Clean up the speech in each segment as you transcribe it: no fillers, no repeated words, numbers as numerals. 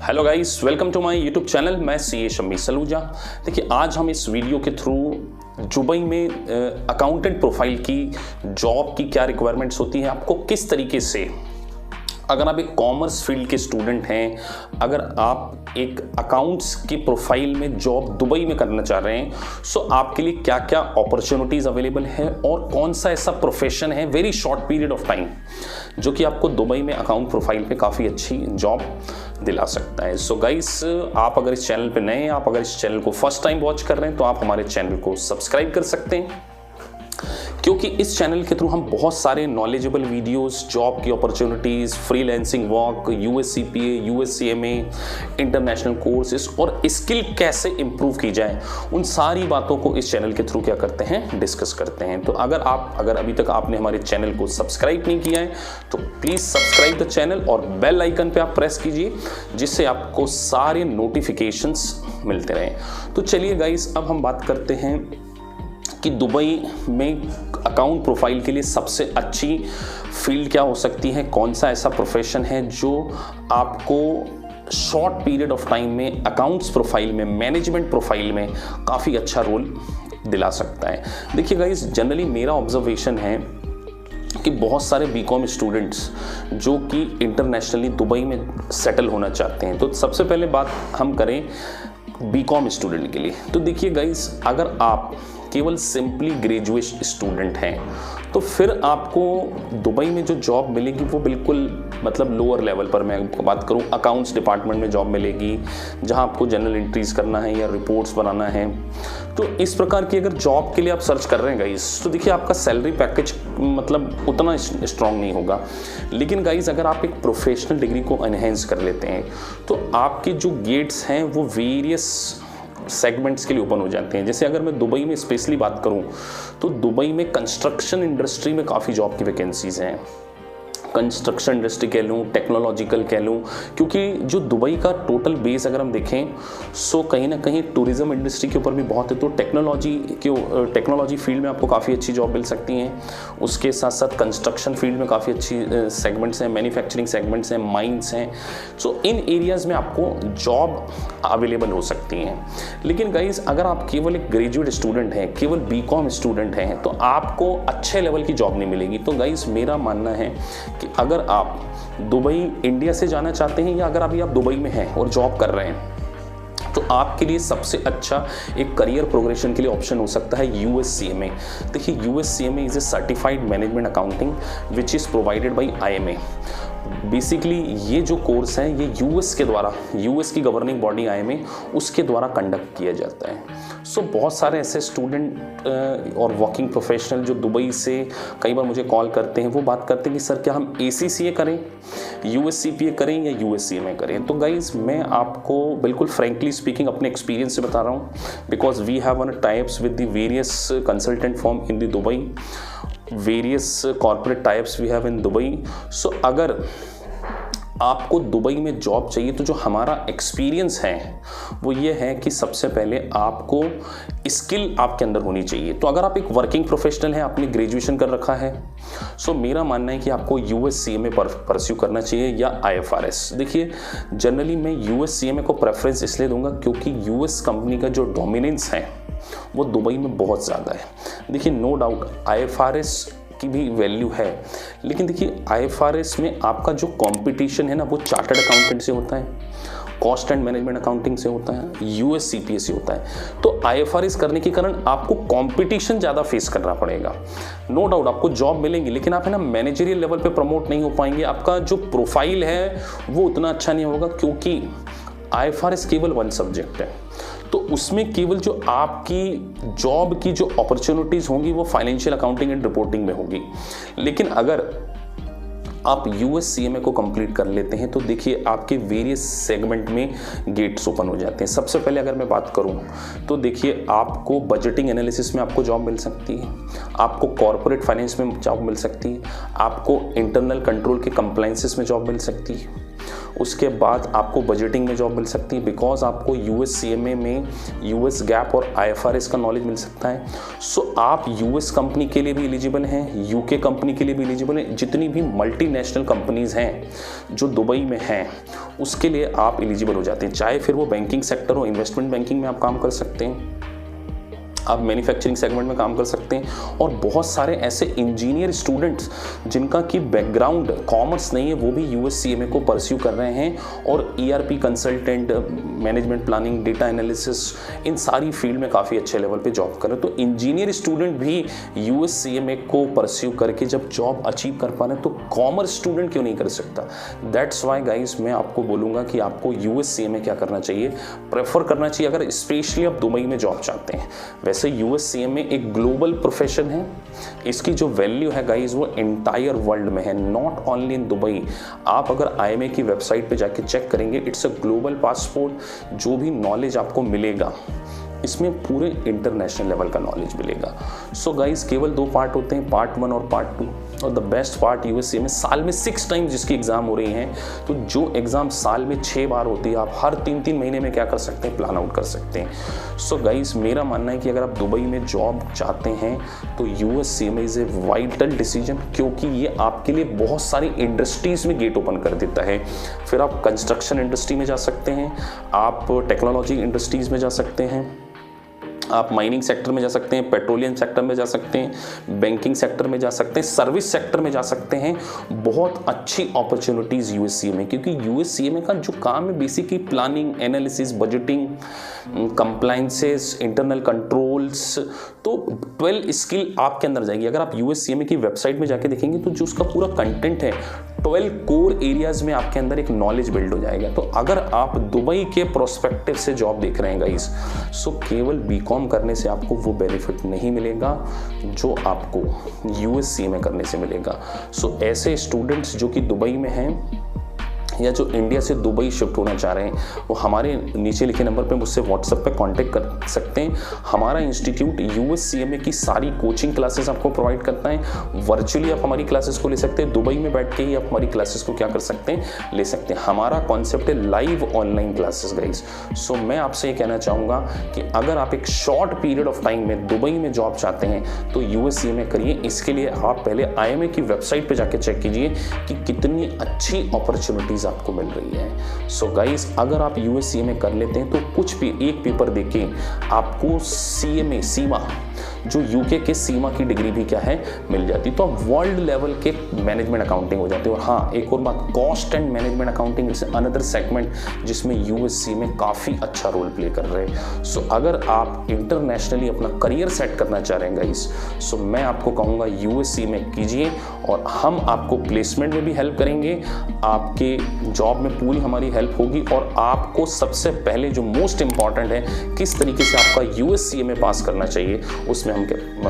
Hello guys, welcome to my YouTube channel. मैं CA Shammi Saluja. देखिए, आज हम इस वीडियो के थ्रू दुबई में अकाउंटेंट प्रोफाइल की जॉब की क्या रिक्वायरमेंट्स होती हैं, आपको किस तरीके से, अगर आप एक कॉमर्स फील्ड के स्टूडेंट हैं, अगर आप एक अकाउंट्स की प्रोफाइल में जॉब दुबई में करना चाह रहे हैं, सो आपके लिए क्या क्या अपॉर्चुनिटीज़ अवेलेबल है और कौन सा ऐसा प्रोफेशन है very short period of time जो कि आपको दुबई में अकाउंट प्रोफाइल पे काफ़ी अच्छी जॉब दिला सकता है। सो गाइस, आप अगर इस चैनल पे नए हैं, आप अगर इस चैनल को फर्स्ट टाइम वॉच कर रहे हैं, तो आप हमारे चैनल को सब्सक्राइब कर सकते हैं, क्योंकि इस चैनल के थ्रू हम बहुत सारे नॉलेजेबल वीडियोस, जॉब की opportunities, freelancing work, USCPA, USCMA, international courses और स्किल कैसे इंप्रूव की जाए, उन सारी बातों को इस चैनल के थ्रू क्या करते हैं, डिस्कस करते हैं। तो अगर अभी तक आपने हमारे चैनल को सब्सक्राइब नहीं किया है तो प्लीज़ सब्सक्राइब द चैनल और बेल आइकन पर आप प्रेस कीजिए, जिससे आपको सारे नोटिफिकेशंस मिलते रहें। तो चलिए गाइस, अब हम बात करते हैं कि दुबई में अकाउंट प्रोफाइल के लिए सबसे अच्छी फील्ड क्या हो सकती है, कौन सा ऐसा प्रोफेशन है जो आपको शॉर्ट पीरियड ऑफ टाइम में अकाउंट्स प्रोफाइल में, मैनेजमेंट प्रोफाइल में काफ़ी अच्छा रोल दिला सकता है। देखिए गाइस, जनरली मेरा ऑब्जर्वेशन है कि बहुत सारे बीकॉम स्टूडेंट्स जो कि इंटरनेशनली दुबई में सेटल होना चाहते हैं। तो सबसे पहले बात हम करें बीकॉम स्टूडेंट के लिए, तो देखिए गाइस, अगर आप केवल सिंपली ग्रेजुएट स्टूडेंट हैं तो फिर आपको दुबई में जो जॉब मिलेगी वो बिल्कुल मतलब लोअर लेवल पर, मैं बात करूं अकाउंट्स डिपार्टमेंट में जॉब मिलेगी, जहां आपको जनरल एंट्रीज करना है या रिपोर्ट्स बनाना है। तो इस प्रकार की अगर जॉब के लिए आप सर्च कर रहे हैं गाइस, तो देखिए आपका सैलरी पैकेज मतलब उतना स्ट्रॉन्ग नहीं होगा। लेकिन गाइस, अगर आप एक प्रोफेशनल डिग्री को एनहेंस कर लेते हैं तो आपके जो गेट्स हैं वो वेरियस सेगमेंट्स के लिए ओपन हो जाते हैं। जैसे अगर मैं दुबई में स्पेशली बात करूं तो दुबई में कंस्ट्रक्शन इंडस्ट्री में काफ़ी जॉब की वैकेंसीज़ हैं। कंस्ट्रक्शन इंडस्ट्री कह लूँ, टेक्नोलॉजिकल कह लूँ, क्योंकि जो दुबई का टोटल बेस अगर हम देखें सो कहीं ना कहीं टूरिज़्म इंडस्ट्री के ऊपर भी बहुत है। तो टेक्नोलॉजी फील्ड में आपको काफ़ी अच्छी जॉब मिल सकती हैं। उसके साथ साथ कंस्ट्रक्शन फील्ड में काफ़ी अच्छी सेगमेंट्स हैं, मैन्युफैक्चरिंग सेगमेंट्स हैं, माइंस हैं। सो इन एरियाज़ में आपको जॉब अवेलेबल हो सकती हैं। लेकिन गाइज, अगर आप केवल एक ग्रेजुएट स्टूडेंट हैं, केवल बीकॉम स्टूडेंट हैं, तो आपको अच्छे लेवल की जॉब नहीं मिलेगी। तो गाइज, मेरा मानना है कि अगर आप दुबई इंडिया से जाना चाहते हैं या अगर अभी आप दुबई में हैं और जॉब कर रहे हैं, तो आपके लिए सबसे अच्छा एक करियर प्रोग्रेशन के लिए ऑप्शन हो सकता है यूएससीएमए। देखिए, USCMA is a certified management accounting which is provided by IMA. Basically ये जो कोर्स है ये यूएस के द्वारा, यूएस की गवर्निंग बॉडी आईएमए, उसके द्वारा कंडक्ट किया जाता है। सो बहुत सारे ऐसे स्टूडेंट और वर्किंग प्रोफेशनल जो दुबई से कई बार मुझे कॉल करते हैं, वो बात करते हैं कि सर क्या हम एसीसीए करें, यूएससीपीए करें या यूएससीएमए करें। तो गाइज, मैं आपको बिल्कुल फ्रेंकली स्पीकिंग अपने एक्सपीरियंस से बता रहा हूँ, because we have one types with the various consultant form in the Dubai, various corporate types we have in Dubai. So अगर आपको दुबई में जॉब चाहिए तो जो हमारा एक्सपीरियंस है वो ये है कि सबसे पहले आपको स्किल आपके अंदर होनी चाहिए। तो अगर आप एक वर्किंग प्रोफेशनल हैं, आपने ग्रेजुएशन कर रखा है, सो मेरा मानना है कि आपको यूएससीएमए परस्यू करना चाहिए या आईएफआरएस। देखिए, जनरली मैं यूएससीएमए को प्रेफरेंस इसलिए दूंगा क्योंकि यूएस कंपनी का जो डोमिनेंस है वो दुबई में बहुत ज़्यादा है। देखिए, नो डाउट आईएफआरएस की भी वैल्यू है, लेकिन देखिए आईएफआरएस में आपका जो कंपटीशन है ना वो चार्टर्ड अकाउंटेंट से होता है, कॉस्ट एंड मैनेजमेंट अकाउंटिंग से होता है, यूएससीपीए से होता है। तो आईएफआरएस करने के कारण आपको कंपटीशन ज़्यादा फेस करना पड़ेगा। नो डाउट आपको जॉब मिलेंगी, लेकिन आप है ना मैनेजरियल लेवल पे प्रमोट नहीं हो पाएंगे, आपका जो प्रोफाइल है वो उतना अच्छा नहीं होगा, क्योंकि आईएफआरएस केवल वन सब्जेक्ट है। तो उसमें केवल जो आपकी जॉब की जो अपॉर्चुनिटीज़ होंगी वो फाइनेंशियल अकाउंटिंग एंड रिपोर्टिंग में होगी। लेकिन अगर आप यूएससीएमए को कंप्लीट कर लेते हैं तो देखिए आपके वेरियस सेगमेंट में गेट्स ओपन हो जाते हैं। सबसे पहले अगर मैं बात करूं तो देखिए, आपको बजटिंग एनालिसिस में आपको जॉब मिल सकती है, आपको कॉर्पोरेट फाइनेंस में जॉब मिल सकती है, आपको इंटरनल कंट्रोल के कंप्लायंसेस में जॉब मिल सकती है। उसके बाद आपको बजटिंग में जॉब मिल सकती है, बिकॉज आपको यूएस सीएमए में यूएस गैप और आईएफआरएस का नॉलेज मिल सकता है। सो आप यूएस कंपनी के लिए भी एलिजिबल हैं, यूके कंपनी के लिए भी एलिजिबल हैं। जितनी भी मल्टीनेशनल कंपनीज हैं जो दुबई में हैं उसके लिए आप एलिजिबल हो जाते हैं, चाहे फिर वो बैंकिंग सेक्टर हो, इन्वेस्टमेंट बैंकिंग में आप काम कर सकते हैं, आप मैन्युफैक्चरिंग सेगमेंट में काम कर सकते हैं। और बहुत सारे ऐसे इंजीनियर स्टूडेंट्स जिनका की बैकग्राउंड कॉमर्स नहीं है वो भी यूएससीएमए को परस्यू कर रहे हैं और ERP consultant, management planning, data analysis, इन सारी फील्ड में काफ़ी अच्छे लेवल पे जॉब कर रहे हैं। तो इंजीनियर स्टूडेंट भी यूएससीएमए को परस्यू करके जब जॉब अचीव कर पा रहे हैं तो कॉमर्स स्टूडेंट क्यों नहीं कर सकता। दैट्स वाई गाइज मैं आपको बोलूँगा कि आपको यूएससीएमए क्या करना चाहिए, प्रेफर करना चाहिए अगर स्पेशली आप दुबई में जॉब चाहते हैं। वैसे यूएससीएमए एक ग्लोबल प्रोफेशन है, इसकी जो वैल्यू है गाइज वो एंटायर वर्ल्ड में है, नॉट ओनली इन दुबई। आप अगर आईएमए की वेबसाइट पे जाके चेक करेंगे, इट्स अ ग्लोबल पासपोर्ट। जो भी नॉलेज आपको मिलेगा इसमें पूरे इंटरनेशनल लेवल का नॉलेज मिलेगा। सो गाइज केवल 2 पार्ट होते हैं, पार्ट 1 और पार्ट 2। और द बेस्ट पार्ट यूएससीएमए में साल में 6 टाइम्स जिसकी एग्जाम हो रही हैं, तो जो एग्जाम साल में 6 बार होती है आप हर 3-3 महीने में क्या कर सकते हैं, प्लान आउट कर सकते हैं। सो गाइज मेरा मानना है कि अगर आप दुबई में जॉब चाहते हैं तो USCMA is a vital decision, क्योंकि ये आपके लिए बहुत सारी इंडस्ट्रीज में गेट ओपन कर देता है। फिर आप कंस्ट्रक्शन इंडस्ट्री में जा सकते हैं, आप टेक्नोलॉजी इंडस्ट्रीज में जा सकते हैं, आप माइनिंग सेक्टर में जा सकते हैं, पेट्रोलियम सेक्टर में जा सकते हैं, बैंकिंग सेक्टर में जा सकते हैं, सर्विस सेक्टर में जा सकते हैं। बहुत अच्छी अपॉर्चुनिटीज़ यूएससीएमए, क्योंकि यूएससीएमए का जो काम है basically planning, analysis, budgeting, compliances, internal controls, तो 12 स्किल आपके अंदर जाएगी। अगर आप यूएससीएमए की वेबसाइट में जाके देखेंगे तो जो उसका पूरा कंटेंट है 12 कोर एरियाज में आपके अंदर एक नॉलेज बिल्ड हो जाएगा। तो अगर आप दुबई के प्रोस्पेक्टिव से जॉब देख रहे हैं गाइस, सो केवल बीकॉम करने से आपको वो बेनिफिट नहीं मिलेगा जो आपको यूएससीएमए करने से मिलेगा। सो ऐसे स्टूडेंट्स जो कि दुबई में हैं या जो इंडिया से दुबई शिफ्ट होना चाह रहे हैं वो हमारे नीचे लिखे नंबर पे मुझसे व्हाट्सएप पे कांटेक्ट कर सकते हैं। हमारा इंस्टीट्यूट यूएससीएमए की सारी कोचिंग क्लासेस आपको प्रोवाइड करता है। वर्चुअली आप हमारी क्लासेस को ले सकते हैं, दुबई में बैठ के ही आप हमारी क्लासेस को क्या कर सकते हैं, ले सकते हैं। हमारा कॉन्सेप्ट है लाइव ऑनलाइन क्लासेस गाइस। सो मैं आपसे ये कहना चाहूँगा कि अगर आप एक शॉर्ट पीरियड ऑफ टाइम में दुबई में जॉब चाहते हैं तो यूएससीएमए करिए। इसके लिए आप पहले आईएमए की वेबसाइट पर जाके चेक कीजिए कि कितनी अच्छी अपॉर्चुनिटीज आपको मिल रही है। सो गाइस अगर आप यूएससीएमए कर लेते हैं तो कुछ भी एक पेपर देके आपको सीएमए सीमा जो यूके के सीमा की डिग्री भी क्या है मिल जाती, तो आप वर्ल्ड लेवल के मैनेजमेंट अकाउंटिंग हो जाते हो। और हाँ एक और बात, cost and management accounting is another segment जिसमें यूएससीएमए काफ़ी अच्छा रोल प्ले कर रहे हैं। सो अगर आप इंटरनेशनली अपना करियर सेट करना चाह रहे हैं गाइस, सो मैं आपको कहूँगा यूएससीएमए कीजिए और हम आपको प्लेसमेंट में भी हेल्प करेंगे, आपके जॉब में पूरी हमारी हेल्प होगी। और आपको सबसे पहले जो मोस्ट इंपॉर्टेंट है किस तरीके से आपका यूएससीएमए पास करना चाहिए उसमें हम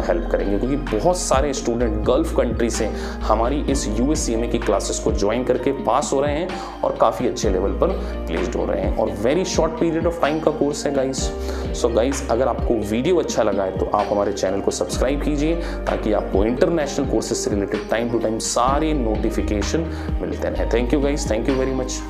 हेल्प करेंगे, क्योंकि बहुत सारे स्टूडेंट गल्फ कंट्री से हमारी इस यूएससीएमए की क्लासेस को ज्वाइन करके पास हो रहे हैं और काफ़ी अच्छे लेवल पर प्लेस्ड हो रहे हैं। और very short period of time का कोर्स है गाइस। सो गाइस अगर आपको वीडियो अच्छा लगा है तो आप हमारे चैनल को सब्सक्राइब कीजिए ताकि आपको इंटरनेशनल कोर्सेज से रिलेटेड टाइम टू टाइम सारे नोटिफिकेशन मिलते रहें। Thank you guys, thank you very much.